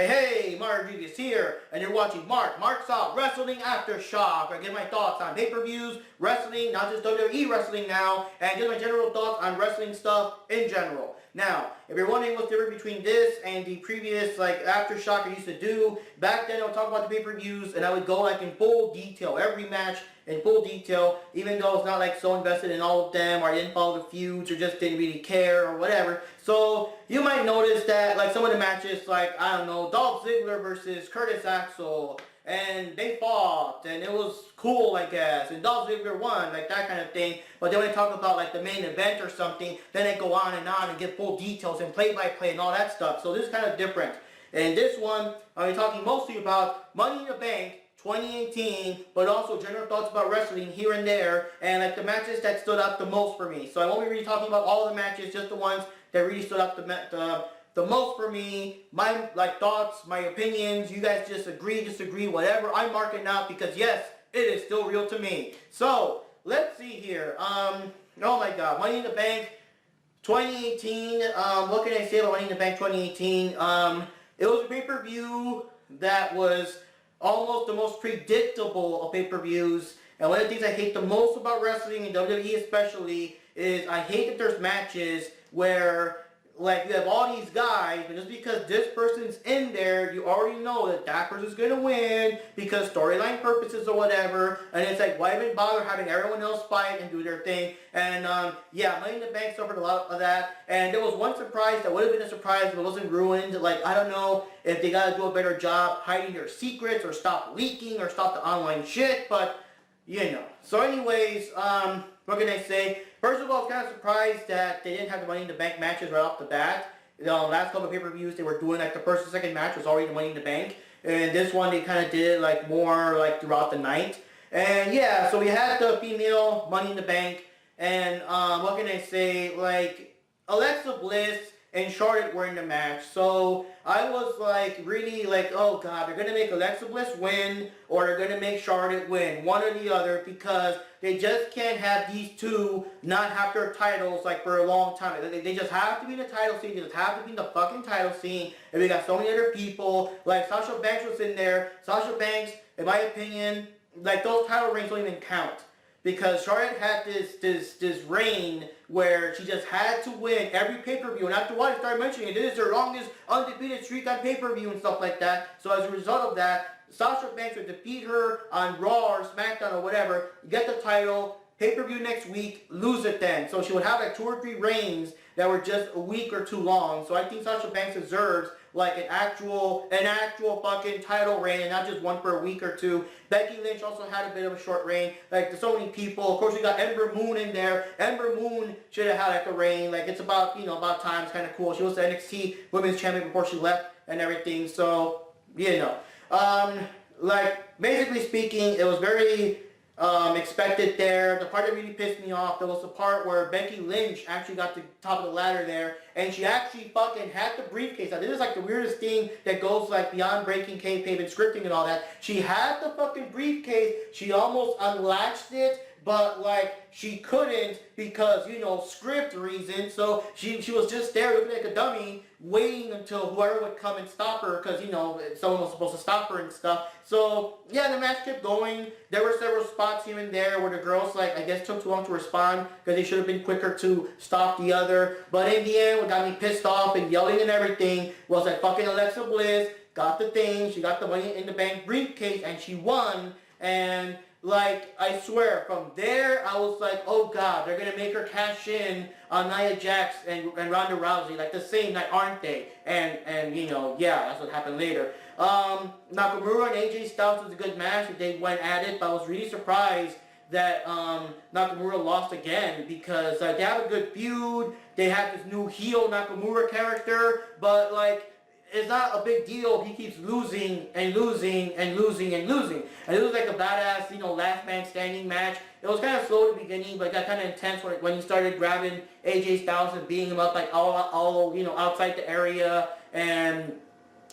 Hey, Mark Rodriguez here, and you're watching Mark's Out Wrestling Aftershock. I give my thoughts on pay-per-views, wrestling, not just WWE wrestling now, and give my general thoughts on wrestling stuff in general. Now, if you're wondering what's different between this and the previous Aftershock I used to do, back then I would talk about the pay-per-views and I would go in full detail, every match in full detail, even though it's not so invested in all of them, or I didn't follow the feuds, or just didn't really care, or whatever. So you might notice that some of the matches, I don't know, Dolph Ziggler versus Curtis Axel, and they fought, and it was cool, I guess, and Dolph Ziggler won, that kind of thing. But then when they talk about the main event or something, then they go on and get full details and play-by-play and all that stuff. So this is kind of different. And this one, I'm talking mostly about Money in the Bank 2018, but also general thoughts about wrestling here and there, and the matches that stood out the most for me. So I won't be really talking about all the matches, just the ones that really stood out the most for me, my thoughts, my opinions. You guys just agree, disagree, whatever. I'm marking out because yes, it is still real to me. So let's see here. Oh my God, Money in the Bank 2018. What can I say about Money in the Bank 2018? It was a pay-per-view that was almost the most predictable of pay-per-views. And one of the things I hate the most about wrestling, and WWE especially, is I hate that there's matches where you have all these guys, but just because this person's in there, you already know that person's going to win because storyline purposes or whatever. And it's why even bother having everyone else fight and do their thing? And yeah, Money in the Bank suffered a lot of that. And there was one surprise that would have been a surprise if it wasn't ruined. I don't know if they got to do a better job hiding their secrets or stop leaking or stop the online shit, but you know. So anyways, what can I say? First of all, I was kind of surprised that they didn't have the Money in the Bank matches right off the bat. Last couple of pay-per-views, they were doing the first and second match was already the Money in the Bank. And this one, they kind of did more throughout the night. And yeah, so we had the female Money in the Bank. And what can I say? Alexa Bliss and Charlotte were in the match. So I was really oh God, they're going to make Alexa Bliss win or they're going to make Charlotte win. One or the other, because they just can't have these two not have their titles for a long time. They just have to be in the title scene. They just have to be in the fucking title scene. And we got so many other people. Sasha Banks was in there. Sasha Banks, in my opinion, those title reigns don't even count. Because Charlotte had this reign where she just had to win every pay-per-view. And after a while, I started mentioning it. This is her longest undefeated streak on pay-per-view and stuff like that. So as a result of that, Sasha Banks would defeat her on Raw or SmackDown or whatever, get the title, pay-per-view next week, lose it then. So she would have 2 or 3 reigns that were just a week or 2 long. So I think Sasha Banks deserves an actual fucking title reign and not just one for a week or 2. Becky Lynch also had a bit of a short reign. There's so many people. Of course, we got Ember Moon in there. Ember Moon should have had a reign. It's about, about time. It's kind of cool. She was the NXT Women's Champion before she left and everything. So, basically speaking, it was very expected there. The part that really pissed me off, there was the part where Becky Lynch actually got to the top of the ladder there, and she actually fucking had the briefcase. Now, this is the weirdest thing that goes beyond breaking kayfabe and scripting and all that. She had the fucking briefcase. She almost unlatched it, but she couldn't because, script reasons. So she was just there looking like a dummy, waiting until whoever would come and stop her because, someone was supposed to stop her and stuff. So, yeah, the match kept going. There were several spots here and there where the girls, I guess, took too long to respond because they should have been quicker to stop the other. But in the end, what got me pissed off and yelling and everything was that fucking Alexa Bliss got the thing. She got the Money in the Bank briefcase and she won. And I swear, from there, I was oh God, they're going to make her cash in on Nia Jax and Ronda Rousey, the same night, aren't they? And yeah, that's what happened later. Nakamura and AJ Styles was a good match. They went at it, but I was really surprised that Nakamura lost again because they have a good feud. They have this new heel Nakamura character, but it's not a big deal. He keeps losing and losing and losing and losing. And it was a badass, last man standing match. It was kind of slow at the beginning, but it got kind of intense when he started grabbing AJ Styles and beating him up all outside the area and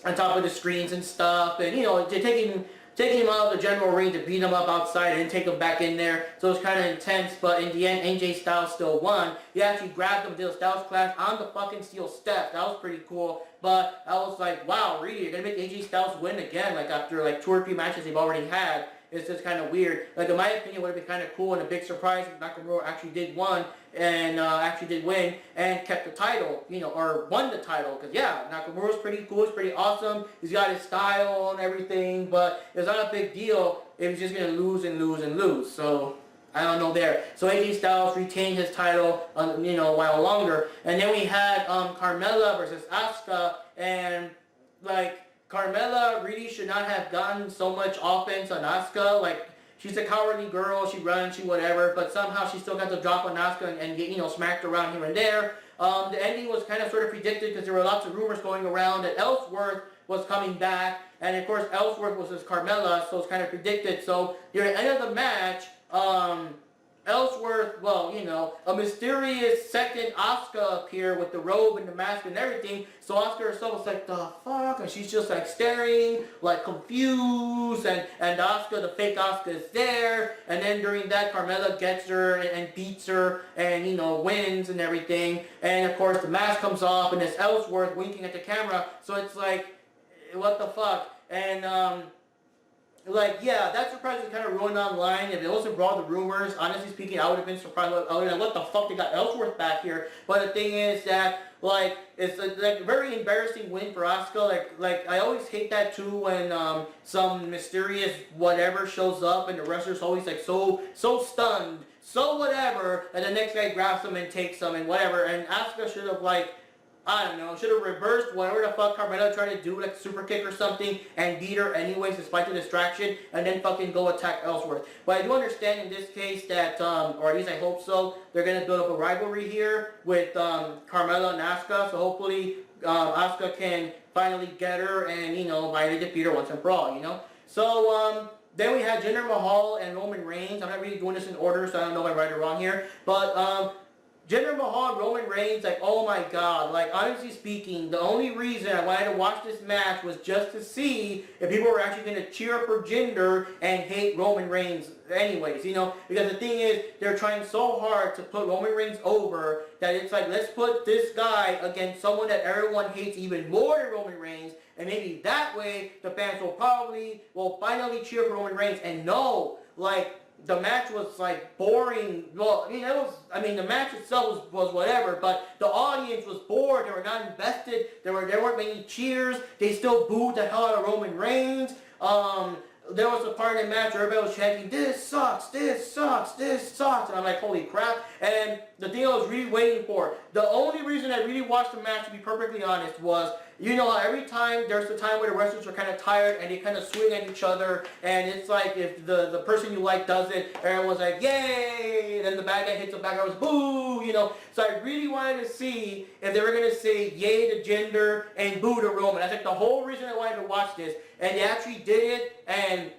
on top of the screens and stuff. And they're taking him out of the general ring to beat him up outside and take him back in there. So it's kind of intense, but in the end, AJ Styles still won. He actually grabbed him, did a Styles Clash on the fucking steel steps. That was pretty cool. but I was like, wow, really, you're gonna make AJ Styles win again, like after like 2 or 3 matches they've already had. It's just kind of weird. Like, in my opinion, it would have been kind of cool and a big surprise if Nakamura actually did win and actually did win and kept the title, you know, or won the title. Because, yeah, Nakamura's pretty cool. It's pretty awesome. He's got his style and everything, but it's not a big deal if he's just going to lose and lose and lose. So, I don't know there. So AJ Styles retained his title, you know, a while longer. And then we had Carmella versus Asuka, and, like, Carmella really should not have gotten so much offense on Asuka. Like, she's a cowardly girl, she runs, she whatever, but somehow she still got the drop on Asuka and get, you know, smacked around here and there. The ending was kind of sort of predicted because there were lots of rumors going around that Ellsworth was coming back, and of course Ellsworth was his Carmella, so it's kind of predicted. So near the end of the match, Ellsworth, well, you know, a mysterious second Asuka appeared with the robe and the mask and everything. So Asuka herself was like, the fuck? And she's just like staring, like confused. And Asuka, the fake Asuka, is there. And then during that, Carmella gets her and beats her and, you know, wins and everything. And of course, the mask comes off and it's Ellsworth winking at the camera. So it's like, what the fuck? And, like, yeah, that surprise was kind of ruined online. If it wasn't for all the rumors, honestly speaking, I would have been surprised. I would have, what the fuck, they got Ellsworth back here. But the thing is that, like, it's like a very embarrassing win for Asuka. Like I always hate that too when some mysterious whatever shows up and the wrestler's always like so stunned, so whatever, and the next guy grabs them and takes them and whatever. And Asuka should have, like, I don't know, should have reversed whatever the fuck Carmella tried to do, like a super kick or something, and beat her anyways despite the distraction, and then fucking go attack Ellsworth. But I do understand in this case that, or at least I hope so, they're going to build up a rivalry here with Carmella and Asuka, so hopefully Asuka can finally get her and, you know, finally defeat her once and for all, you know? So, then we had Jinder Mahal and Roman Reigns. I'm not really doing this in order, so I don't know if I'm right or wrong here, but, Jinder Mahal and Roman Reigns, like, oh my god, like, honestly speaking, the only reason I wanted to watch this match was just to see if people were actually going to cheer for Jinder and hate Roman Reigns anyways, you know, because the thing is, they're trying so hard to put Roman Reigns over that it's like, let's put this guy against someone that everyone hates even more than Roman Reigns, and maybe that way, the fans will finally cheer for Roman Reigns, and no, like, the match was like boring. Well, I mean, the match itself was whatever, but the audience was bored. They were not invested. There weren't many cheers. They still booed the hell out of Roman Reigns. There was a part in the match where everybody was chanting, this sucks, this sucks, this sucks. And I'm like, holy crap. And the thing I was really waiting for, the only reason I really watched the match, to be perfectly honest, was, you know, every time there's the time where the wrestlers are kind of tired and they kind of swing at each other, and it's like if the person you like does it, everyone's like, yay, and then the bad guy hits the bad guy, was boo, you know. So I really wanted to see if they were going to say yay to Jinder and boo to Roman. That's like the whole reason I wanted to watch this, and they actually did it, and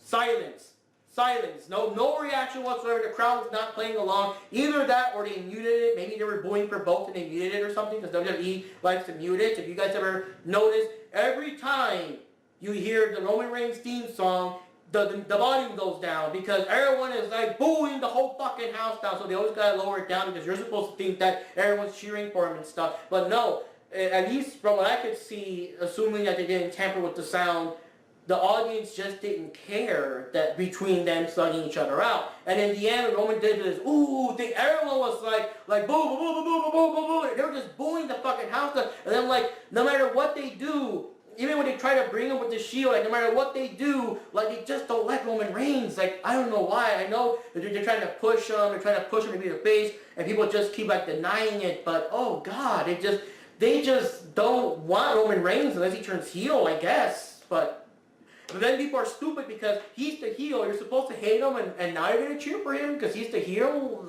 silence. Silence. No reaction whatsoever. The crowd was not playing along. Either that or they muted it. Maybe they were booing for both and they muted it or something, because WWE likes to mute it. If you guys ever notice, every time you hear the Roman Reigns theme song, the volume goes down because everyone is like booing the whole fucking house down. So they always gotta lower it down because you're supposed to think that everyone's cheering for him and stuff. But no, at least from what I could see, assuming that they didn't tamper with the sound, the audience just didn't care that between them slugging each other out. And in the end, Roman did this ooh thing. Everyone was like boo, boo, boo, boo, boo, boo, boo, boo. They were just booing the fucking house down. And then, like, no matter what they do, even when they try to bring him with the Shield, like, no matter what they do, like, they just don't like Roman Reigns. Like, I don't know why. I know that they're trying to push him. They're trying to push him to be the face, and people just keep, like, denying it. But, oh, God, they just don't want Roman Reigns unless he turns heel, I guess. But then people are stupid because he's the heel. You're supposed to hate him, and now you're going to cheer for him because he's the heel.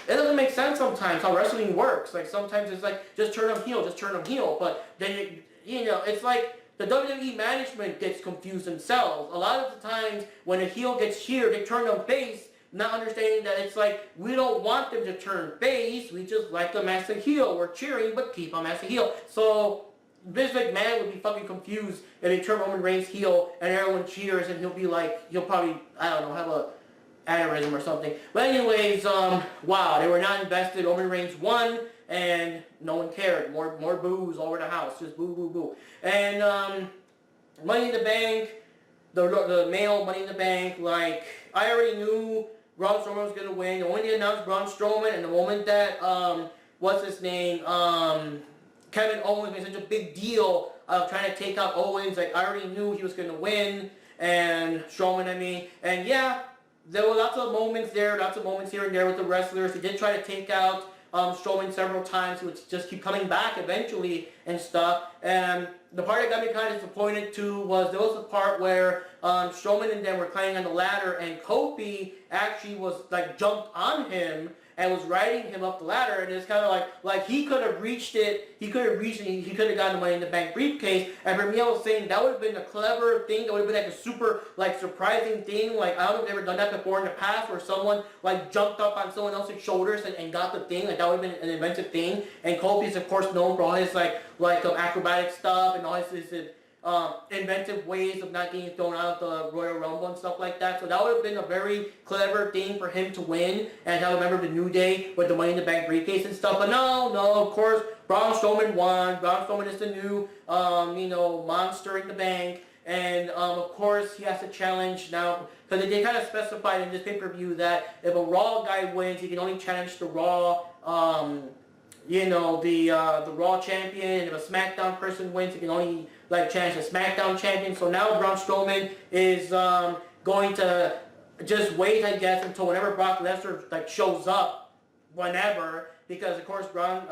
It doesn't make sense sometimes how wrestling works. Like, sometimes it's like, just turn him heel, just turn him heel. But then, you know, it's like the WWE management gets confused themselves. A lot of the times when a heel gets cheered, they turn them face, not understanding that it's like, we don't want them to turn face. We just like them as a heel. We're cheering, but keep them as a heel. So Vince McMahon would be fucking confused if they turn Roman Reigns heel and everyone cheers, and he'll be like, he'll probably, I don't know, aneurysm or something. But anyways, wow, they were not invested. Roman Reigns won, and no one cared. More boos all over the house, just boo, boo, boo. And Money in the Bank, the male Money in the Bank, like, I already knew Braun Strowman was gonna win. The moment they announced Braun Strowman, and the moment that what's his name, Kevin Owens made such a big deal of trying to take out Owens, like, I already knew he was gonna win, and Strowman, I mean, and yeah, there were lots of moments there, lots of moments here and there with the wrestlers. He did try to take out Strowman several times. He would just keep coming back eventually and stuff. And the part that got me kind of disappointed too was there was a part where Strowman and them were climbing on the ladder, and Kofi actually was like jumped on him and was riding him up the ladder, and it's kind of like he could have reached it, he could have gotten the Money in the Bank briefcase, and for me I was saying that would have been a clever thing, that would have been like a super like surprising thing, like I don't know if they've ever done that before in the past, where someone like jumped up on someone else's shoulders and got the thing, like that would have been an inventive thing, and Kofi's of course known for all his like acrobatic stuff and all his inventive ways of not getting thrown out of the Royal Rumble and stuff like that. So that would have been a very clever thing for him to win, and I remember the New Day with the Money in the Bank briefcase and stuff. But no, of course, Braun Strowman won. Braun Strowman is the new, monster in the bank, and of course he has to challenge now, because they kind of specified in this pay-per-view that if a Raw guy wins, he can only challenge the Raw. The Raw champion. If a SmackDown person wins, he can only like challenge the SmackDown champion. So now Braun Strowman is going to just wait, I guess, until whenever Brock Lesnar like shows up, whenever, because of course Brock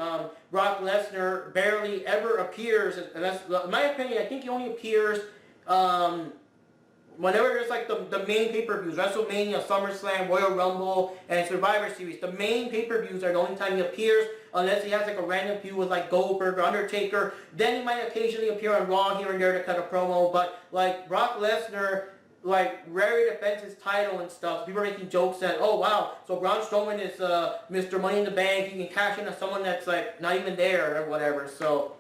Lesnar barely ever appears, and that's in my opinion. I think he only appears whenever there's like the main pay-per-views, WrestleMania, SummerSlam, Royal Rumble, and Survivor Series. The main pay-per-views are the only time he appears, unless he has like a random feud with like Goldberg or Undertaker. Then he might occasionally appear on Raw here and there to cut a promo. But like Brock Lesnar, like rarely defends his title and stuff. People are making jokes that, oh wow, so Braun Strowman is Mr. Money in the Bank. He can cash in on someone that's like not even there or whatever. So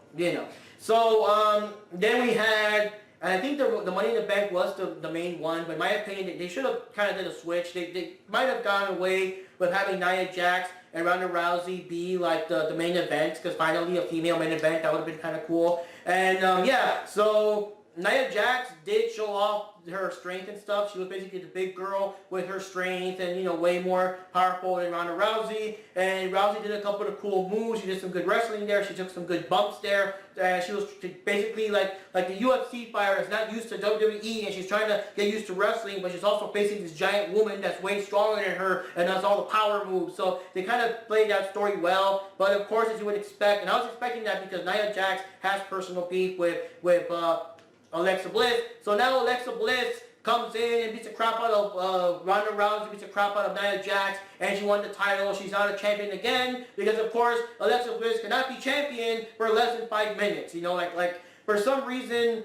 So then we had. And I think the Money in the Bank was the main one, but in my opinion, they should have kind of did a switch. They might have gone away with having Nia Jax and Ronda Rousey be like the main event, because finally a female main event, that would have been kind of cool. And so Nia Jax did show off her strength and stuff. She was basically the big girl with her strength and, way more powerful than Ronda Rousey. And Rousey did a couple of cool moves. She did some good wrestling there. She took some good bumps there. She was basically like the UFC fighter is not used to WWE, and she's trying to get used to wrestling, but she's also facing this giant woman that's way stronger than her and does all the power moves. So they kind of played that story well. But of course, as you would expect, and I was expecting that because Nia Jax has personal beef with Alexa Bliss. So now Alexa Bliss comes in and beats the crap out of Ronda Rousey, beats the crap out of Nia Jax, and she won the title. She's not a champion again because, of course, Alexa Bliss cannot be champion for less than 5 minutes. Like for some reason,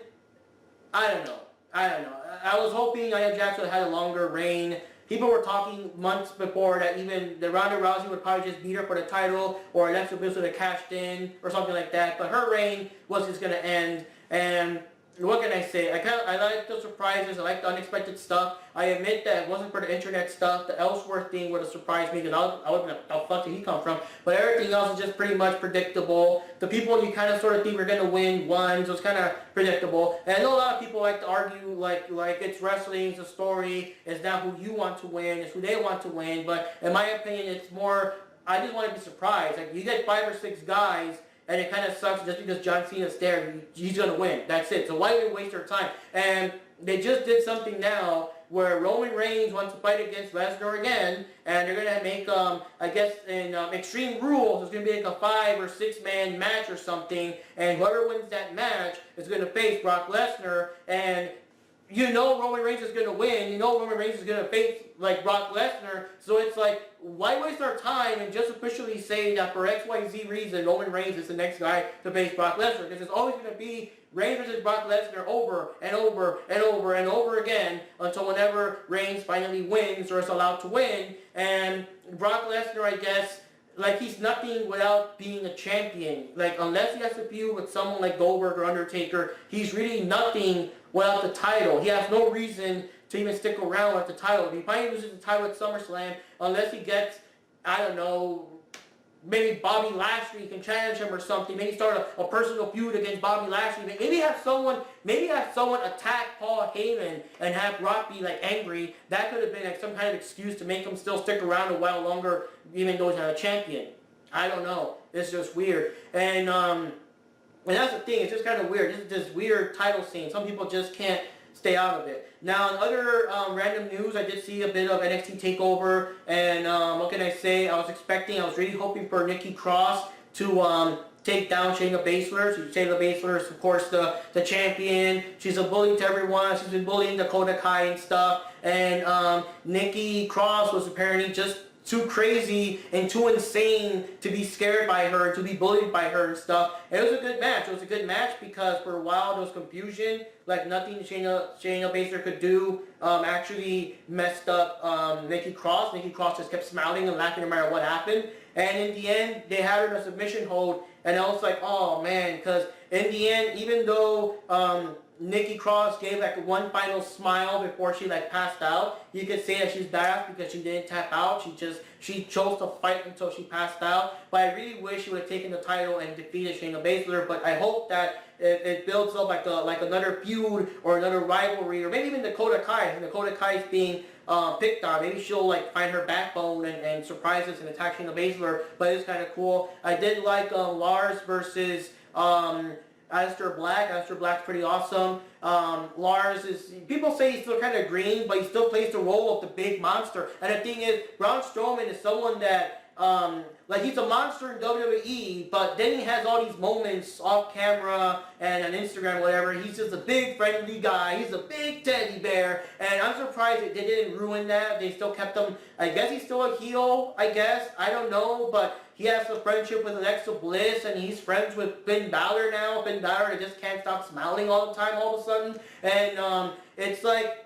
I don't know. I was hoping Nia Jax would have had a longer reign. People were talking months before that even the Ronda Rousey would probably just beat her for the title, or Alexa Bliss would have cashed in or something like that. But her reign was just going to end, and what can I say? I like the surprises. I like the unexpected stuff. I admit that it wasn't for the internet stuff. The Ellsworth thing would have surprised me, because I would have been like, how the fuck did he come from? But everything else is just pretty much predictable. The people you kind of sort of think were going to win won, so it's kind of predictable. And I know a lot of people like to argue like it's wrestling, it's a story, it's not who you want to win, it's who they want to win. But in my opinion, it's more, I just want to be surprised. Like, you get 5 or 6 guys, and it kind of sucks just because John Cena's there. He's going to win. That's it. So why would we waste our time? And they just did something now where Roman Reigns wants to fight against Lesnar again, and they're going to make, I guess, in Extreme Rules, it's going to be like a 5 or 6 man match or something, and whoever wins that match is going to face Brock Lesnar, and Roman Reigns is going to win. Roman Reigns is going to face like Brock Lesnar. So it's like, why waste our time and just officially say that for XYZ reason, Roman Reigns is the next guy to face Brock Lesnar? Because it's always going to be Reigns versus Brock Lesnar over and over and over and over again until whenever Reigns finally wins or is allowed to win. And Brock Lesnar, I guess, like, he's nothing without being a champion. Like, unless he has to feud with someone like Goldberg or Undertaker, he's really nothing without the title. He has no reason to even stick around with the title. He probably loses the title at SummerSlam unless he gets, I don't know, maybe Bobby Lashley can challenge him or something. Maybe start a personal feud against Bobby Lashley. Maybe have someone attack Paul Heyman and have Brock be like angry. That could have been like some kind of excuse to make him still stick around a while longer, even though he's not a champion. I don't know. It's just weird. And that's the thing. It's just kind of weird. This weird title scene. Some people just can't stay out of it. Now, in other random news, I did see a bit of NXT TakeOver, and what can I say? I was really hoping for Nikki Cross to take down Shayna Baszler. Shayna Baszler is, of course, the champion. She's a bully to everyone. She's been bullying Dakota Kai and stuff. And Nikki Cross was apparently just too crazy and too insane to be scared by her, to be bullied by her and stuff. And it was a good match. It was a good match because for a while there was confusion. Like nothing Shayna Baszler could do actually messed up Nikki Cross. Nikki Cross just kept smiling and laughing no matter what happened. And in the end, they had her in a submission hold. And I was like, oh man, because in the end, even though Nikki Cross gave like one final smile before she like passed out, you could say that she's badass because she didn't tap out. She chose to fight until she passed out. But I really wish she would have taken the title and defeated Shayna Baszler. But I hope that it builds up like another feud or another rivalry, or maybe even Dakota Kai. And Dakota Kai is being picked on. Maybe she'll like find her backbone and surprise us and attack Shayna Baszler. But it's kind of cool. I did like Lars versus Aleister Black. Aleister Black's pretty awesome. Lars is, people say he's still kind of green, but he still plays the role of the big monster. And the thing is, Braun Strowman is someone that, like he's a monster in WWE, but then he has all these moments off camera and on Instagram, whatever. He's just a big friendly guy. He's a big teddy bear. And I'm surprised that they didn't ruin that. They still kept him, I guess he's still a heel, I guess. I don't know, but he has a friendship with Alexa Bliss, and he's friends with Finn Balor now. Finn Balor just can't stop smiling all the time all of a sudden. And it's like,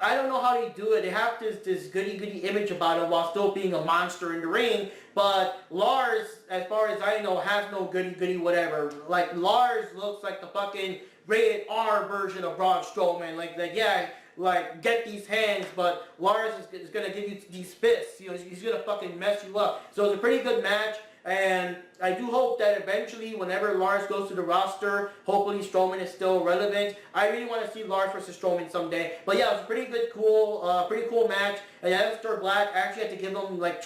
I don't know how they do it. They have this goody-goody image about him while still being a monster in the ring. But Lars, as far as I know, has no goody-goody whatever. Like, Lars looks like the fucking rated R version of Braun Strowman. Like yeah, like, get these hands, but Lars is going to give you these fists. You know, he's going to fucking mess you up. So it's a pretty good match. And I do hope that eventually, whenever Lars goes to the roster, hopefully Strowman is still relevant. I really want to see Lars versus Strowman someday. But yeah, it was a pretty cool match. And Aleister Black actually had to give him like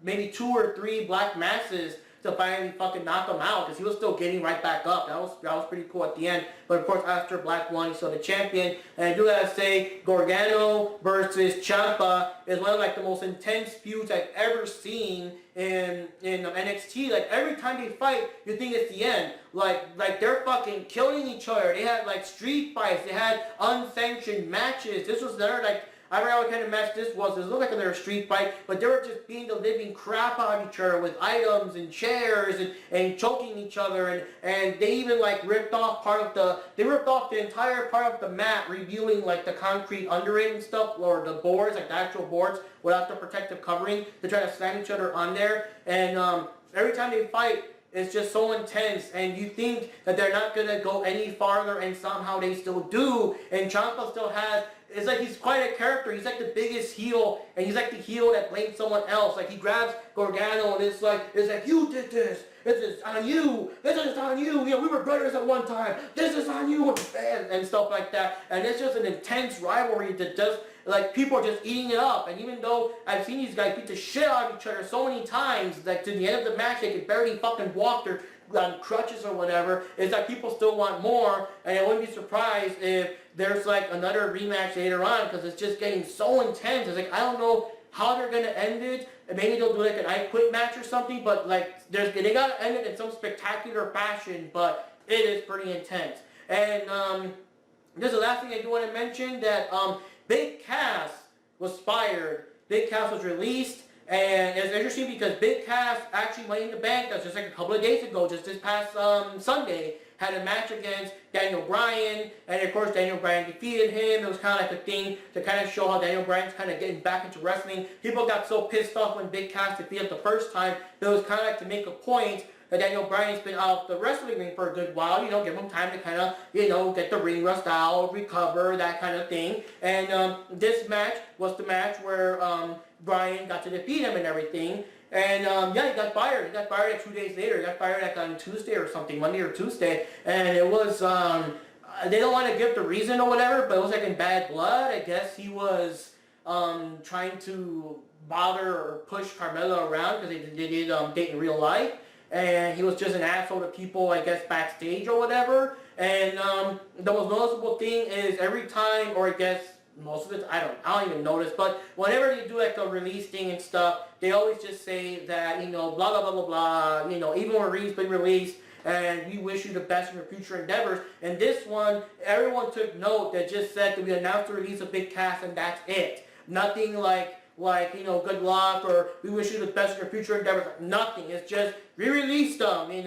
maybe two or three black masses to finally fucking knock him out, because he was still getting right back up. That was pretty cool at the end. But of course, Aleister Black won, he's still the champion. And I do gotta say, Gargano versus Ciampa is one of like the most intense feuds I've ever seen in NXT. Like every time they fight, you think it's the end. Like they're fucking killing each other. They had like street fights. They had unsanctioned matches. This was their like, I forgot what kind of match this was. It looked like another street fight, but they were just beating the living crap out of each other with items and chairs and choking each other, and they even like ripped off the entire part of the mat, revealing like the concrete under it and stuff, or the boards, like the actual boards, without the protective covering. They try to slam each other on there, and every time they fight, it's just so intense, and you think that they're not going to go any farther, and somehow they still do. And Ciampa still has, it's like he's quite a character. He's like the biggest heel, and he's like the heel that blames someone else. Like he grabs Gargano, and it's like you did this. This is on you. This is on you. You know, we were brothers at one time. This is on you, and stuff like that. And it's just an intense rivalry that just, like, people are just eating it up. And even though I've seen these guys beat the shit out of each other so many times, like to the end of the match they could barely fucking walk or on crutches or whatever, it's like people still want more. And I wouldn't be surprised if there's like another rematch later on, because it's just getting so intense. It's like, I don't know how they're gonna end it. And maybe they'll do like an I Quit match or something, but like they gotta end it in some spectacular fashion. But it is pretty intense. And this is the last thing I do want to mention, that Bis Cass was fired. Bis Cass was released, and it's interesting because Bis Cass actually Money in the Bank, that's just like a couple of days ago, just this past Sunday, had a match against Daniel Bryan, and of course Daniel Bryan defeated him. It was kind of like a thing to kind of show how Daniel Bryan's kind of getting back into wrestling. People got so pissed off when Bis Cass defeated the first time, that it was kind of like to make a point that Daniel Bryan's been out the wrestling ring for a good while, give him time to kind of, get the ring rust out, recover, that kind of thing. And this match was the match where Bryan got to defeat him and everything. And yeah, he got fired. He got fired like 2 days later. He got fired like on Tuesday or something, Monday or Tuesday. And it was, they don't want to give the reason or whatever, but it was like in bad blood. I guess he was trying to bother or push Carmella around because they did date in real life. And he was just an asshole to people, I guess, backstage or whatever. And the most noticeable thing is every time, or I guess most of it, I don't even notice, but whenever they do like a release thing and stuff, they always just say that, blah, blah, blah, blah, blah, even when Reed's been released, and we wish you the best in your future endeavors. And this one, everyone took note that just said that we announced the release of Bis Cass and that's it. Nothing like, good luck, or we wish you the best in your future endeavors. Nothing. It's just, we released them, and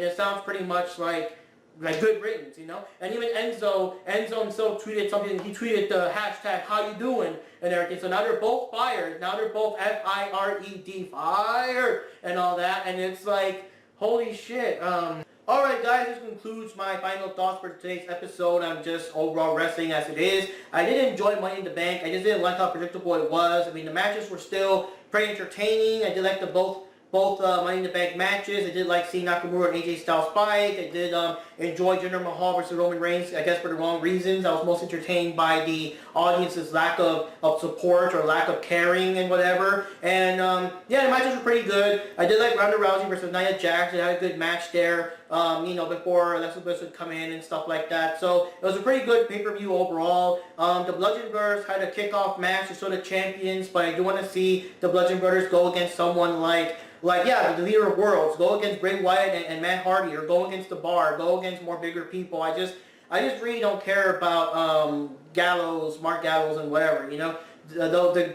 it sounds pretty much like good riddance, And even Enzo himself tweeted something. He tweeted the hashtag how you doing and everything. So now they're both fired. Now they're both F-I-R-E-D, fired, and all that. And it's like, holy shit. Alright guys, this concludes my final thoughts for today's episode on just overall wrestling as it is. I did enjoy Money in the Bank. I just didn't like how predictable it was. I mean, the matches were still pretty entertaining. I did like both Money in the Bank matches. I did like seeing Nakamura and AJ Styles fight. I did enjoy Jinder Mahal versus Roman Reigns, I guess for the wrong reasons. I was most entertained by the audience's lack of support or lack of caring and whatever. And yeah, the matches were pretty good. I did like Ronda Rousey versus Nia Jax. They had a good match there, before Alexa Bliss would come in and stuff like that. So it was a pretty good pay-per-view overall. The Bludgeon Brothers had a kickoff match to sort of champions, but I do want to see the Bludgeon Brothers go against someone like the leader of worlds, go against Bray Wyatt and Matt Hardy, or go against the Bar, go against more bigger people. I just really don't care about Gallows, Mark Gallows, and whatever, the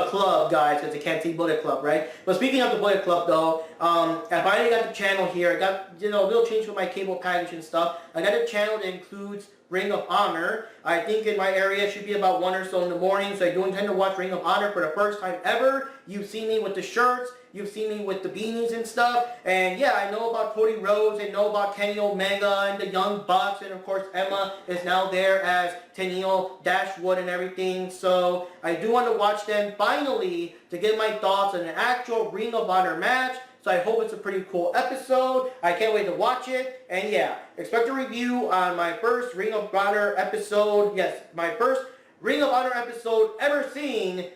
club guys, because they can't see Bullet Club, right? But speaking of the Bullet Club though, I finally got the channel here. I got a little change with my cable package and stuff. I got a channel that includes Ring of Honor. I think in my area it should be about 1 or so in the morning, so I do intend to watch Ring of Honor for the first time ever. You've seen me with the shirts, you've seen me with the beanies and stuff, and yeah, I know about Cody Rhodes, I know about Kenny Omega and the Young Bucks, and of course Emma is now there as Tennille Dashwood and everything, so I do want to watch them finally to get my thoughts on an actual Ring of Honor match. So I hope it's a pretty cool episode. I can't wait to watch it. And yeah, expect a review on my first Ring of Honor episode. Yes, my first Ring of Honor episode ever seen.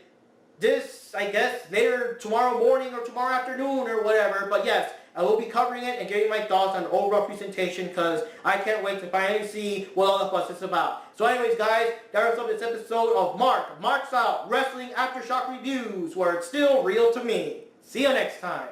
This, I guess, later tomorrow morning or tomorrow afternoon or whatever. But yes, I will be covering it and giving my thoughts on the overall presentation because I can't wait to finally see what all the fuss is about. So anyways, guys, that wraps up this episode of Mark's Out Wrestling Aftershock Reviews, where it's still real to me. See you next time.